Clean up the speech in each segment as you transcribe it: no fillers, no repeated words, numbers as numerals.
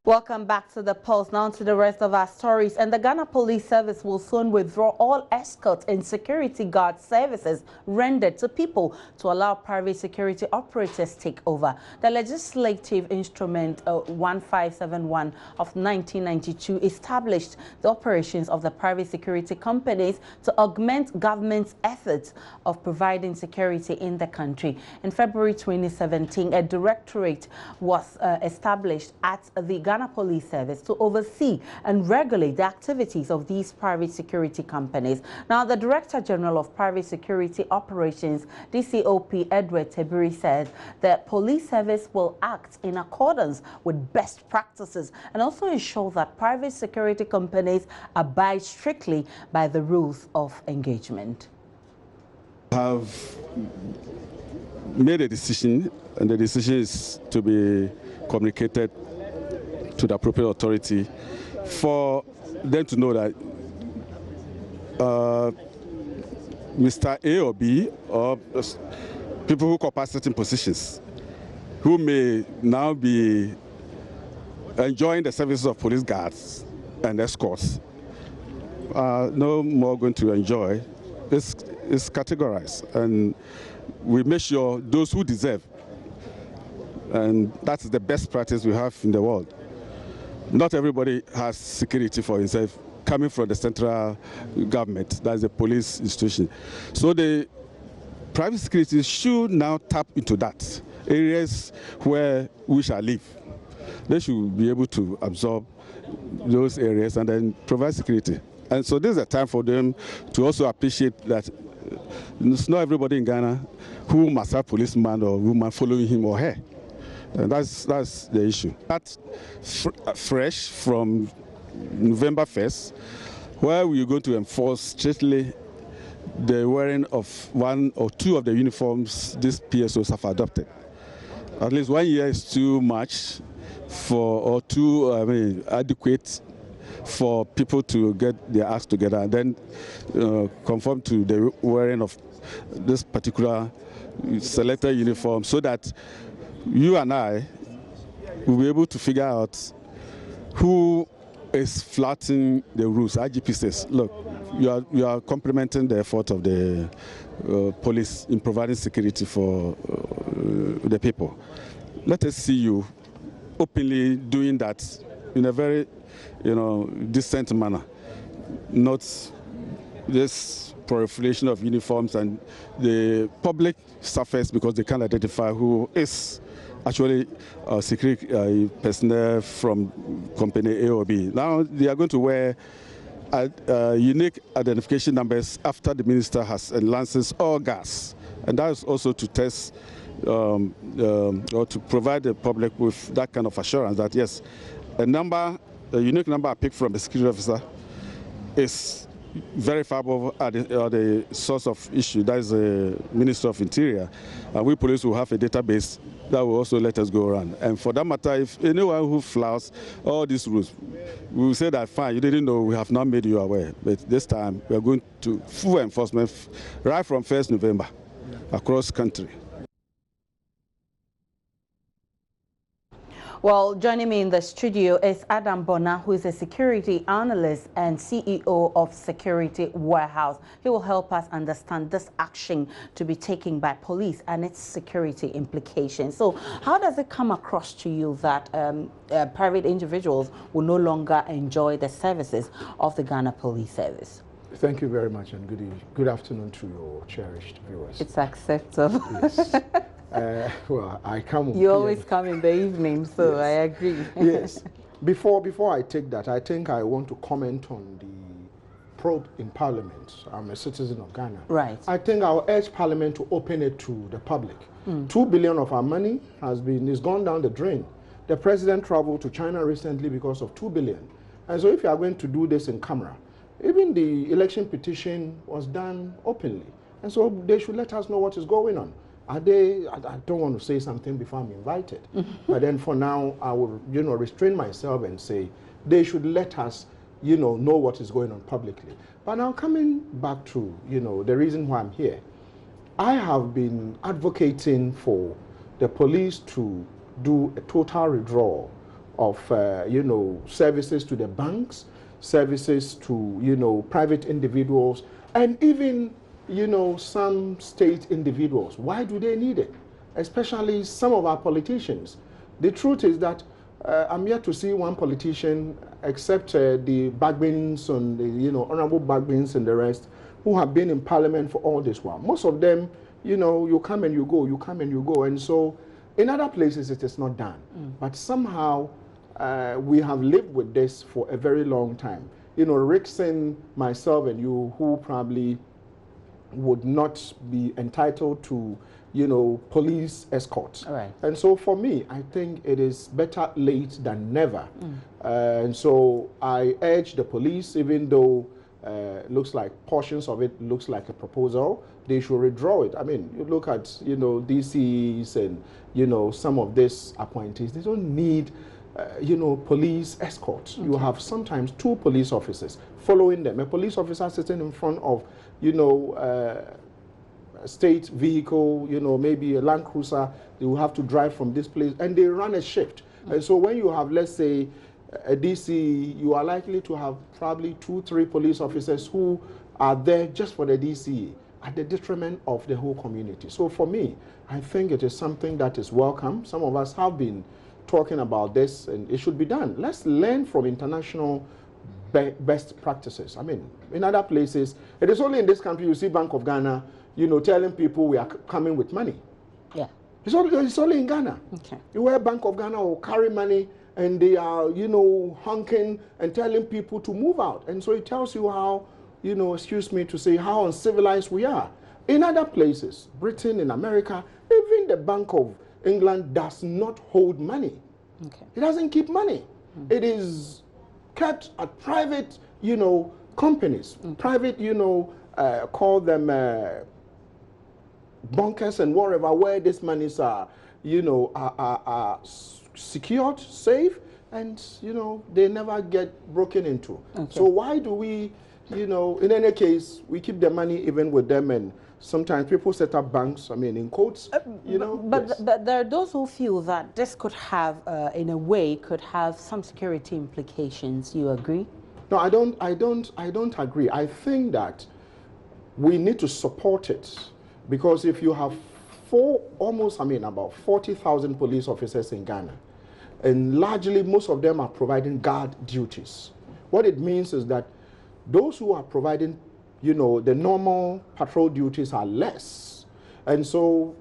Welcome back to the Pulse. Now to the rest of our stories. And the Ghana Police Service will soon withdraw all escort and security guard services rendered to people to allow private security operators take over. The legislative instrument 1571 of 1992 established the operations of the private security companies to augment government's efforts of providing security in the country. In February 2017, a directorate was established at the Ghana Police Service to oversee and regulate the activities of these private security companies. Now, the Director General of Private Security Operations, DCOP Edward Tebiri, said the police service will act in accordance with best practices and also ensure that private security companies abide strictly by the rules of engagement. Have made a decision, and the decision is to be communicated to the appropriate authority for them to know that Mr. A or B or people who occupy certain positions who may now be enjoying the services of police guards and escorts are no more going to enjoy. It's categorized, and we make sure those who deserve, and that's the best practice we have in the world. Not everybody has security for himself coming from the central government, that's the police institution. So the private security should now tap into that, areas where we shall live. They should be able to absorb those areas and then provide security. And so this is a time for them to also appreciate that it's not everybody in Ghana who must have policeman or woman following him or her. And that's the issue. That's fresh from November 1st, where we're going to enforce strictly the wearing of one or two of the uniforms these PSOs have adopted. At least 1 year is too much or too adequate for people to get their acts together and then conform to the wearing of this particular selected uniform, so that you and I will be able to figure out who is flouting the rules. IGP says, look, you are complementing the effort of the police in providing security for the people. Let us see you openly doing that in a very, decent manner, not this proliferation of uniforms, and the public suffers because they can't identify who is actually security personnel from company A or B. Now they are going to wear unique identification numbers after the minister has licenses all gas, and that is also to test or to provide the public with that kind of assurance that yes, a unique number I picked from the security officer is verifiable at the source of issue, that is the Minister of Interior, and we police will have a database that will also let us go around. And for that matter, if anyone who flouts all these rules, we will say that fine, you didn't know, we have not made you aware, but this time we are going to full enforcement right from 1st November across country. Well, joining me in the studio is Adam Bona, who is a security analyst and CEO of Security Warehouse. He will help us understand this action to be taken by police and its security implications. So how does it come across to you that private individuals will no longer enjoy the services of the Ghana Police Service? Thank you very much, and good afternoon to your cherished viewers. It's acceptable. Yes. Well, I come. You always come in the evening, so yes. I agree. Yes. Before I take that, I think I want to comment on the probe in Parliament. I'm a citizen of Ghana. Right. I think I'll urge Parliament to open it to the public. 2 billion of our money is gone down the drain. The president traveled to China recently because of 2 billion. And so if you are going to do this in camera, even the election petition was done openly. And so they should let us know what is going on. I don't want to say something before I'm invited. But then for now, I will, restrain myself and say they should let us, know what is going on publicly. But now coming back to, the reason why I'm here, I have been advocating for the police to do a total withdrawal of, you know, services to the banks, services to, you know, private individuals, and even, you know, some state individuals. Why do they need it? Especially some of our politicians. The truth is that I'm yet to see one politician, except the Bagbins and the, you know, honorable Bagbins and the rest, who have been in parliament for all this while. Most of them, you know, you come and you go, you come and you go. And so in other places it is not done. But somehow we have lived with this for a very long time. You know, Rickson, myself and you, who probably would not be entitled to, you know, police escorts. Right. And so for me, I think it is better late than never. And so I urge the police, even though looks like portions of it looks like a proposal, they should withdraw it. I mean, you look at, you know, DCs and, you know, some of these appointees, they don't need, you know, police escorts. You have sometimes 2 police officers following them. A police officer sitting in front of, you know, a state vehicle, you know, maybe a Land Cruiser. They will have to drive from this place, and they run a shift. And so when you have, let's say, a DC, you are likely to have probably 2, 3 police officers who are there just for the DC, at the detriment of the whole community. So for me, I think it is something that is welcome. Some of us have been talking about this, and it should be done. Let's learn from international best practices. I mean, in other places, it is only in this country you see Bank of Ghana, you know, telling people we are coming with money. Yeah. It's only in Ghana. Okay. Where Bank of Ghana will carry money and they are, you know, honking and telling people to move out. And so it tells you how, you know, excuse me to say, how uncivilized we are. In other places, Britain, in America, even the Bank of England does not hold money. Okay. It doesn't keep money. It is kept at private, you know, companies. Private, you know, call them bunkers and wherever, where these monies are, you know, are secured, safe, and, you know, they never get broken into. Okay. So why do we, you know, in any case, we keep the money even with them, and sometimes people set up banks, I mean, in quotes, you know. But, yes. but there are those who feel that this could have, in a way, could have some security implications. You agree? No, I don't agree. I think that we need to support it, because if you have about 40,000 police officers in Ghana, and largely most of them are providing guard duties. What it means is that those who are providing, you know, the normal patrol duties are less. And so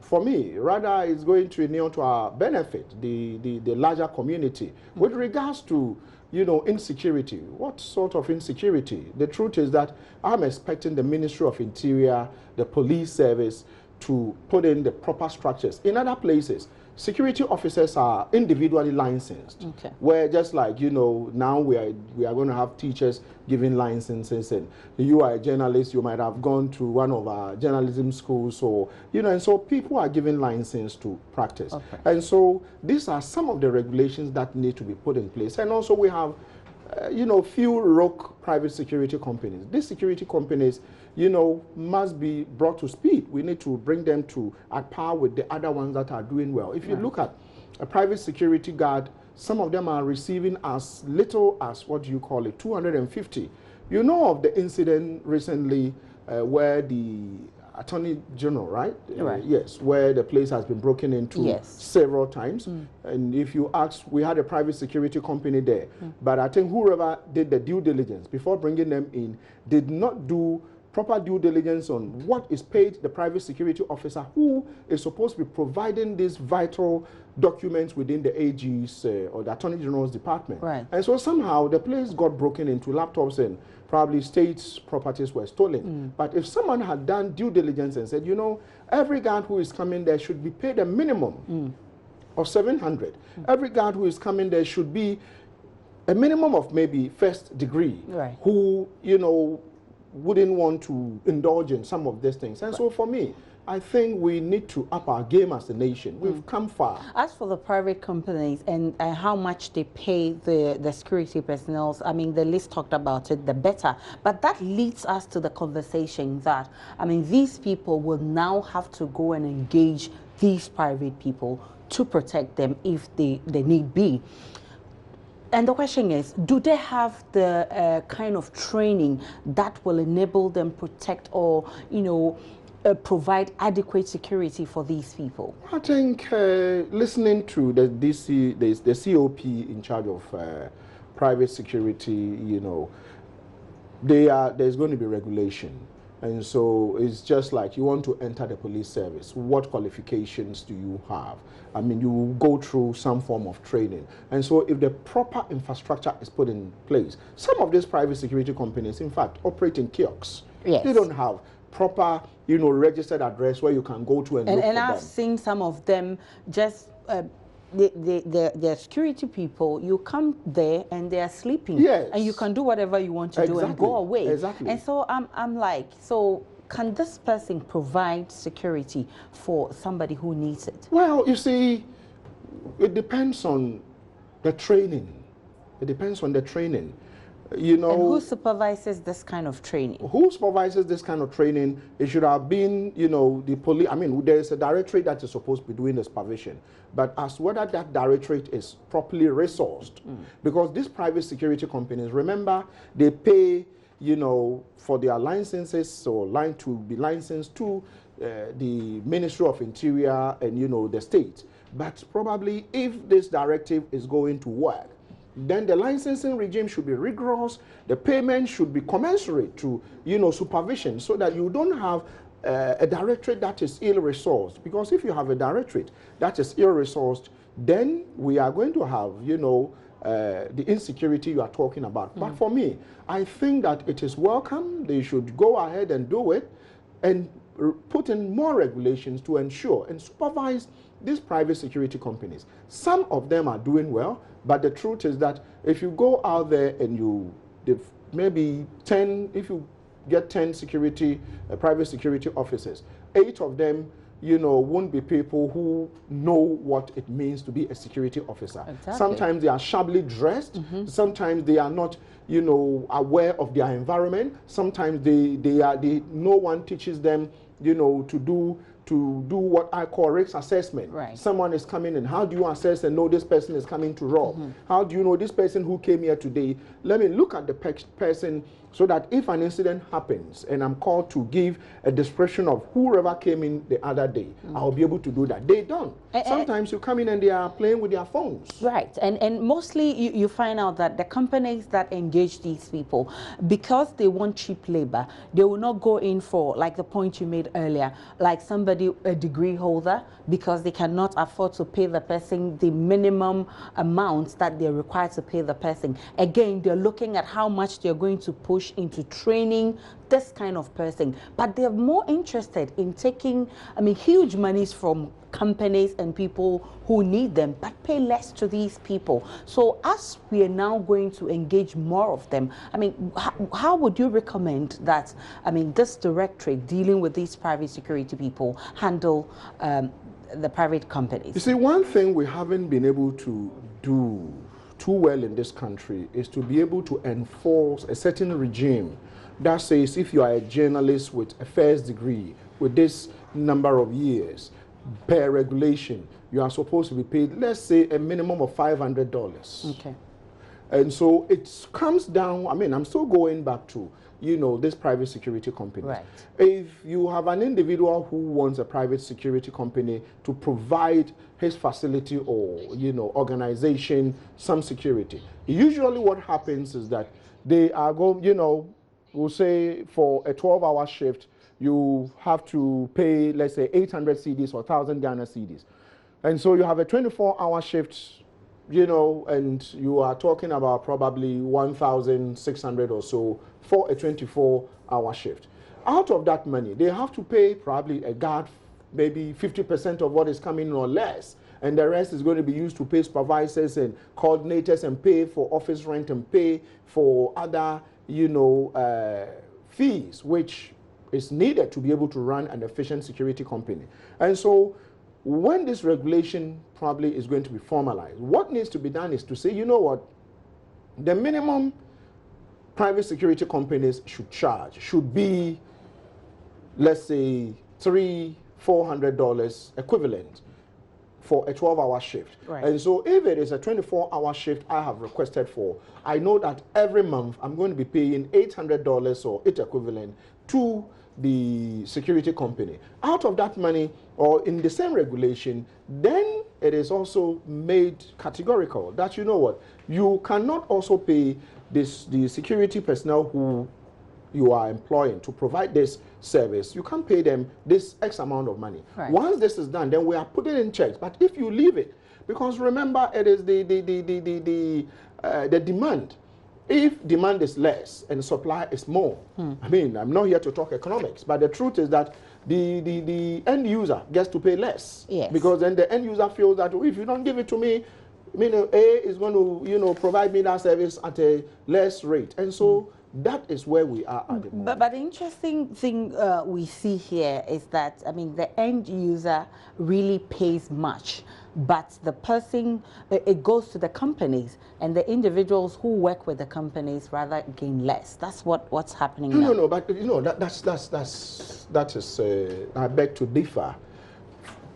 for me, rather it's going to inure to our benefit, the larger community. With regards to, you know, insecurity, what sort of insecurity? The truth is that I'm expecting the Ministry of Interior, the police service, to put in the proper structures. In other places, security officers are individually licensed. Okay. Where just like, you know, now we are going to have teachers giving licenses, and you are a journalist, you might have gone to one of our journalism schools, or, you know, and so people are given license to practice. Okay. And so these are some of the regulations that need to be put in place. And also we have, you know, few rogue private security companies. These security companies, you know, must be brought to speed. We need to bring them to at par with the other ones that are doing well. If you look at a private security guard, some of them are receiving as little as, what do you call it, 250. You know of the incident recently where the Attorney General, right? Right. Yes, where the place has been broken into several times. And if you ask, we had a private security company there, but I think whoever did the due diligence before bringing them in did not do proper due diligence on what is paid the private security officer who is supposed to be providing these vital documents within the AG's or the Attorney General's department. Right. And so somehow the place got broken into, laptops and probably state properties were stolen. But if someone had done due diligence and said, you know, every guard who is coming there should be paid a minimum of 700. Every guard who is coming there should be a minimum of maybe first degree, who, you know, wouldn't want to indulge in some of these things. And so for me, I think we need to up our game as a nation. We've come far. As for the private companies and how much they pay the security personnel, I mean, the least talked about it, the better. But that leads us to the conversation that, I mean, these people will now have to go and engage these private people to protect them if they need be. And the question is, do they have the kind of training that will enable them protect or, provide adequate security for these people? I think listening to the COP in charge of private security, there's going to be regulation. And so it's just like you want to enter the police service. What qualifications do you have? I mean, you go through some form of training. And so if the proper infrastructure is put in place, some of these private security companies, in fact, operate in kiosks. Yes. They don't have proper, registered address where you can go to and look for them. And I've seen some of them just... the security people, you come there and they are sleeping. Yes. And you can do whatever you want to do and go away. Exactly. And so I'm like, so can this person provide security for somebody who needs it? Well, you see, it depends on the training. It depends on the training. And who supervises this kind of training? Who supervises this kind of training? It should have been, the police. I mean, there is a directorate that is supposed to be doing the supervision. But as whether that directorate is properly resourced, because these private security companies, remember, they pay, for their licenses or to be licensed to the Ministry of Interior and, the state. But probably if this directive is going to work, then the licensing regime should be rigorous. The payment should be commensurate to, supervision, so that you don't have a directorate that is ill-resourced. Because if you have a directorate that is ill-resourced, then we are going to have, the insecurity you are talking about. But for me, I think that it is welcome. They should go ahead and do it and put in more regulations to ensure and supervise these private security companies. Some of them are doing well, but the truth is that if you go out there and maybe 10, if you get 10 private security officers, 8 of them, won't be people who know what it means to be a security officer. Exactly. Sometimes they are shabbily dressed. Sometimes they are not, aware of their environment. Sometimes no one teaches them, to do what I call risk assessment. Right. Someone is coming in. How do you assess and know this person is coming to rob? How do you know this person who came here today? Let me look at the person so that if an incident happens and I'm called to give a description of whoever came in the other day, I'll be able to do that. They don't. Sometimes you come in and they are playing with their phones. Right. And mostly you find out that the companies that engage these people, because they want cheap labor, they will not go in for, like the point you made earlier, like somebody, a degree holder, because they cannot afford to pay the person the minimum amount that they're required to pay the person. Again, they're looking at how much they're going to push into training this kind of person. But they're more interested in taking, huge monies from companies and people who need them, but pay less to these people. So as we are now going to engage more of them, how would you recommend that, this directorate dealing with these private security people handle the private companies? You see, one thing we haven't been able to do too well in this country is to be able to enforce a certain regime that says if you are a journalist with a first degree, with this number of years, per regulation, you are supposed to be paid, let's say, a minimum of $500. Okay. And so it comes down, I'm still going back to, this private security company. Right. If you have an individual who wants a private security company to provide his facility or, organization some security, usually what happens is that they are going, we'll say for a 12-hour shift, you have to pay, let's say, 800 CDs or 1,000 Ghana CDs. And so you have a 24-hour shift, and you are talking about probably 1,600 or so for a 24-hour shift. Out of that money, they have to pay probably a guard maybe 50% of what is coming or less. And the rest is going to be used to pay supervisors and coordinators and pay for office rent and pay for other, fees, which is needed to be able to run an efficient security company. And so when this regulation probably is going to be formalized, what needs to be done is to say, you know what, the minimum private security companies should charge should be, let's say, $3,000 $400 equivalent for a 12-hour shift. Right. And so if it is a 24-hour shift I have requested for, I know that every month I'm going to be paying $800 or its equivalent to the security company. Out of that money, or in the same regulation, then it is also made categorical that, you know what, you cannot also pay the security personnel who you are employing to provide this service. You can't pay them this X amount of money. Right. Once this is done, then we are putting in checks. But if you leave it, because remember, it is the demand. If demand is less and supply is more, I mean, I'm not here to talk economics, but the truth is that the end user gets to pay less. Yes. Because then the end user feels that, oh, if you don't give it to me, I mean, A is going to, you know, provide me that service at a less rate. And so that is where we are at the moment. But the interesting thing we see here is that, I mean, the end user really pays much, but the person, it goes to the companies, and the individuals who work with the companies rather gain less. That's what's happening now. No, but you know, that is, I beg to differ.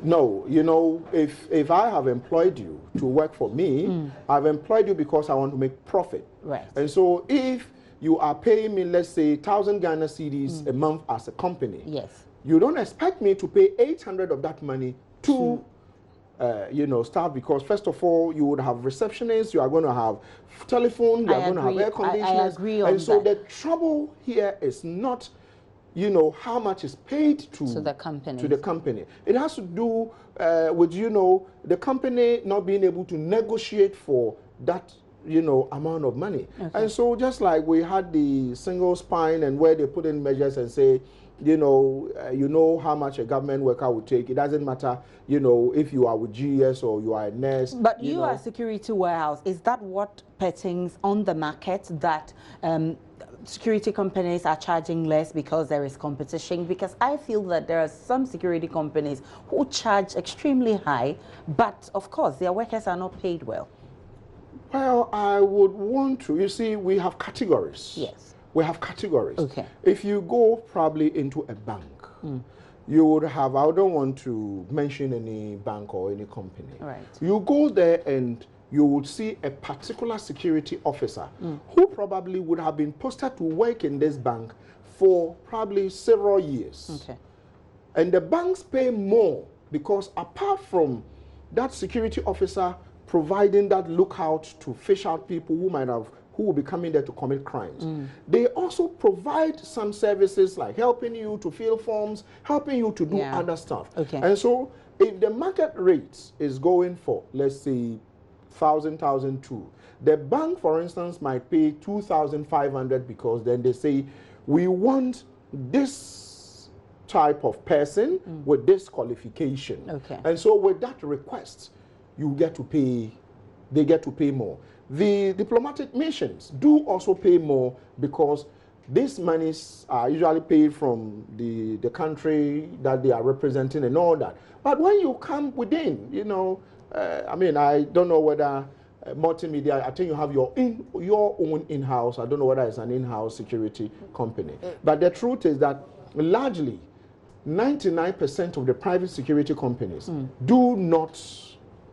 No, you know, if I have employed you to work for me, I've employed you because I want to make profit. Right. And so if you are paying me, let's say, 1,000 Ghana cedis a month as a company, Yes. you don't expect me to pay 800 of that money to you know, staff, because first of all, you would have receptionists, you are going to have telephone, you are going to have air conditioners. I agree on and so that. the trouble here is not, you know, how much is paid to the company. To the company. It has to do with, you know, the company not being able to negotiate for that, you know, amount of money. Okay. And so just like we had the single spine and where they put in measures and say, you know how much a government worker would take. It doesn't matter, you know, if you are with GS or you are a nurse. But you are a security warehouse. Is that what pertains on the market, that security companies are charging less because there is competition? Because I feel that there are some security companies who charge extremely high, but of course their workers are not paid well. Well, I would want to, you see, we have categories. Yes. We have categories. Okay. If you go probably into a bank, you would have, I don't want to mention any bank or any company. Right. You go there and you would see a particular security officer who probably would have been posted to work in this bank for probably several years. Okay. And the banks pay more because apart from that security officer providing that lookout to fish out people who will be coming there to commit crimes, they also provide some services like helping you to fill forms, helping you to do other stuff. Okay. And so if the market rate is going for, let's say, 1,002, the bank, for instance, might pay 2,500 because then they say, we want this type of person with this qualification. Okay. And so with that request, you get to pay, they get to pay more. The diplomatic missions do also pay more because these monies are usually paid from the country that they are representing and all that. But when you come within, you know, I mean, I don't know whether multimedia, I think you have your own in-house. I don't know whether it's an in-house security company. But the truth is that largely 99% of the private security companies do not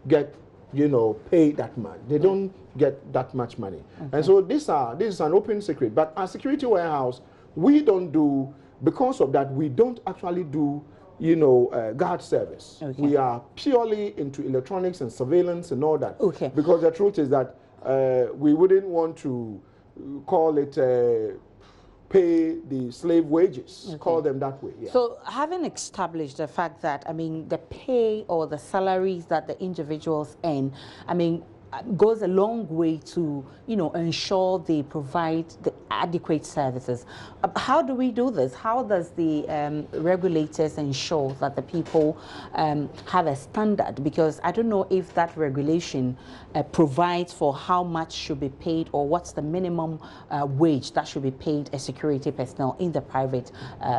get, you know, pay that much. They don't get that much money. And so this is an open secret. But our security warehouse, we don't do, because of that, we don't actually do, you know, guard service. Okay. We are purely into electronics and surveillance and all that. Okay. Because the truth is that we wouldn't want to call it pay the slave wages, call them that way. Yeah. So having established the fact that, I mean, the pay or the salaries that the individuals earn, I mean, goes a long way to, you know, ensure they provide the adequate services. How do we do this? How does the regulators ensure that the people have a standard? Because I don't know if that regulation provides for how much should be paid or what's the minimum wage that should be paid a security personnel in the private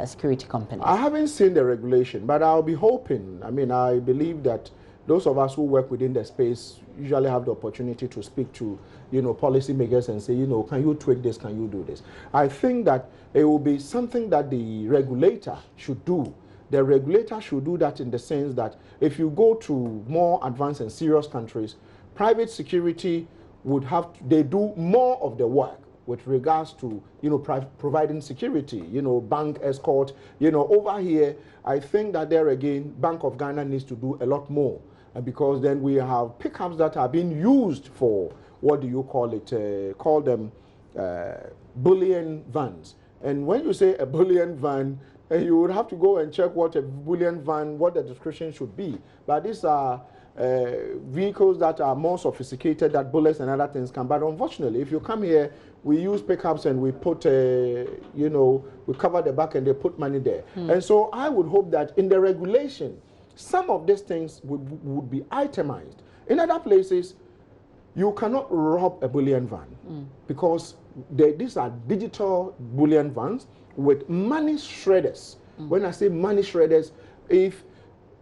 security companies. I haven't seen the regulation, but I'll be hoping. I mean, I believe that those of us who work within the space usually have the opportunity to speak to, you know, policymakers and say, you know, can you tweak this, can you do this? I think that it will be something that the regulator should do, The regulator should do that in the sense that if you go to more advanced and serious countries, private security would have to, they do more of the work with regards to, you know, providing security, you know, bank escort. You know, over here, I think that there again, Bank of Ghana needs to do a lot more, because then we have pickups that are being used for, what do you call it, call them bullion vans. And when you say a bullion van, you would have to go and check what a bullion van, what the description should be. But these are vehicles that are more sophisticated, that bullets and other things can. But unfortunately, if you come here, we use pickups and we put, you know, we cover the back and they put money there. And so I would hope that in the regulation, some of these things would be itemized. In other places, you cannot rob a bullion van because these are digital bullion vans with money shredders. When I say money shredders, if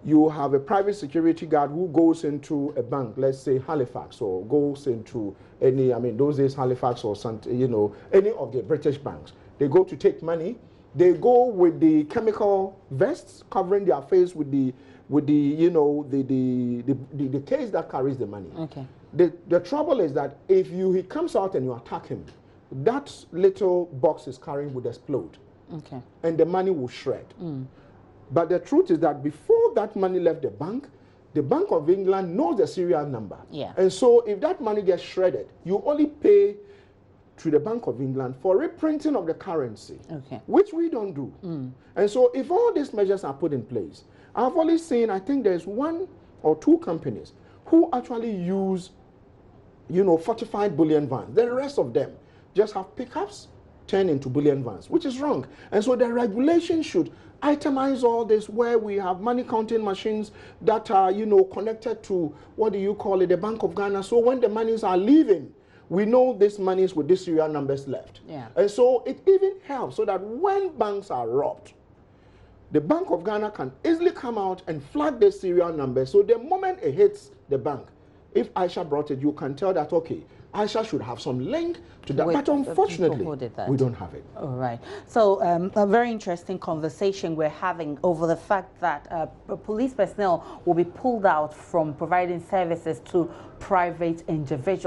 you have a private security guard who goes into a bank, let's say Halifax, or goes into any, I mean, those days Halifax or some, you know, any of the British banks, they go to take money. They go with the chemical vests covering their face with the you know, the case that carries the money. Okay. The trouble is that if he comes out and you attack him, that little box is carrying would explode. Okay. And the money will shred. But the truth is that before that money left the Bank of England knows the serial number. Yeah. And so if that money gets shredded, you only pay to the Bank of England for reprinting of the currency, which we don't do. And so if all these measures are put in place, I've only seen, I think there's 1 or 2 companies who actually use, you know, fortified bullion vans. The rest of them just have pickups turn into bullion vans, which is wrong. And so the regulation should itemize all this, where we have money counting machines that are, you know, connected to, what do you call it, the Bank of Ghana. So when the monies are leaving, we know this money is with these serial numbers left. Yeah. And so it even helps so that when banks are robbed, the Bank of Ghana can easily come out and flag the serial number. So the moment it hits the bank, if Aisha brought it, you can tell that, okay, Aisha should have some link to that. But unfortunately, we don't have it. All right. So a very interesting conversation we're having over the fact that police personnel will be pulled out from providing services to private individuals.